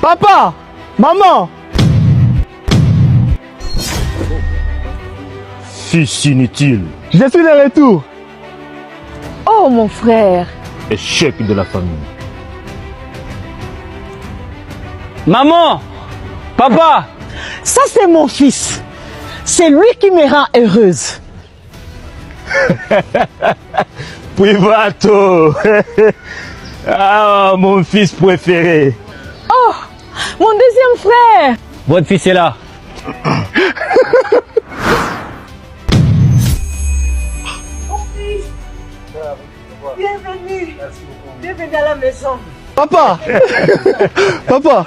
Papa! Maman! Fils inutile. Je suis de retour. Oh mon frère. Échec de la famille. Maman! Papa! Ça, c'est mon fils. C'est lui qui me rend heureuse. Privato. Ah, mon fils préféré. Oh, mon deuxième frère. Votre fils est là. Bienvenue. Bienvenue à la maison. Papa! Papa!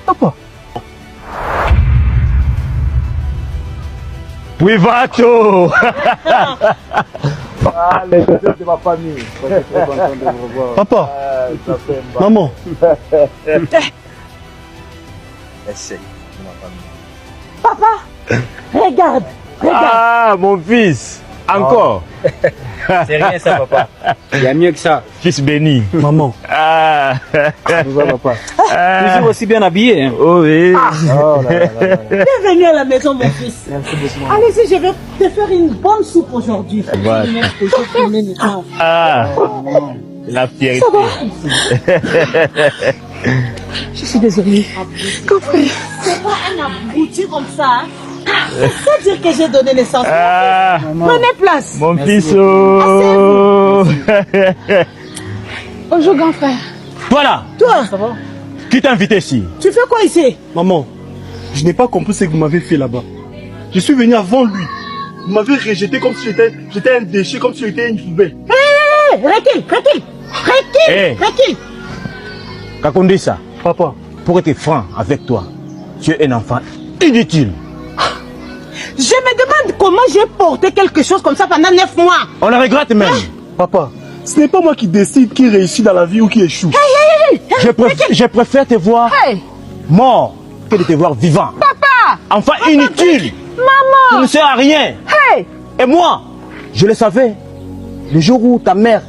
Papa! Privato. Ah, les deux de ma famille. Je suis très content de vous revoir. Papa! Ça fait un Maman! essai de ma famille. Papa, regarde. Ah, mon fils. Encore. C'est rien ça, papa. Il y a mieux que ça. Fils béni. Maman! Ah. Vous voyez, papa. Toujours aussi bien habillé. Hein. Oh oui. Oh là là là là. Bienvenue à la maison, mon fils. Merci beaucoup. Allez-y, je vais te faire une bonne soupe aujourd'hui. Ouais. Ah. La fierté. Je suis désolée. Compris. C'est pas un abruti comme ça. Hein? C'est dire que j'ai donné naissance. Ah. Prenez place. Mon fils. Oh. Bonjour grand frère. Voilà. Toi, Qui t'a invité ici? tu fais quoi ici? Maman, je n'ai pas compris ce que vous m'avez fait là-bas. Je suis venu avant lui. Vous m'avez rejeté comme si j'étais un déchet, comme si j'étais une poubelle. Hé, recule. Hey. Kakondisa, Papa, pour être franc avec toi, tu es un enfant inutile. Je me demande comment j'ai porté quelque chose comme ça pendant 9 mois. On le regrette même. papa, ce n'est pas moi qui décide qui réussit dans la vie ou qui échoue. Je préfère te voir Hey, mort que de te voir vivant. papa. Enfant inutile. Tu Maman. ne sers à rien. Hey. Et moi, je le savais. Le jour où ta mère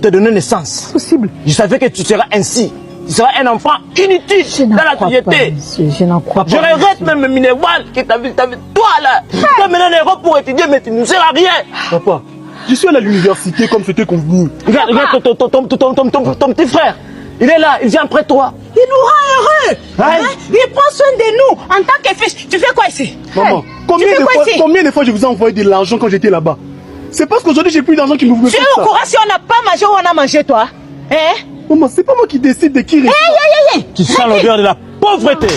te donnait naissance, Possible. je savais que tu seras ainsi. Tu seras un enfant Je inutile n'en dans la crois pas, société. monsieur. Je n'en crois pas. Je regrette même Minerval qui t'a vu, toi là. Tu es maintenant un héros pour étudier, mais tu ne sers à rien. Papa, je suis allé à l'université comme c'était convenu. Regarde ton petit frère. Il est là, il vient après toi. Il nous rend heureux. Ouais. Hein? Il prend soin de nous en tant que fils. Tu fais quoi ici? Maman, tu fais quoi ici? combien de fois je vous ai envoyé de l'argent quand j'étais là-bas? C'est parce qu'aujourd'hui j'ai plus d'argent qui me vous Tu fait es au ça. courant si on n'a pas mangé ou on a mangé, toi? Hein? Maman, c'est pas moi qui décide de qui réussit. Tu sens l'odeur de la pauvreté.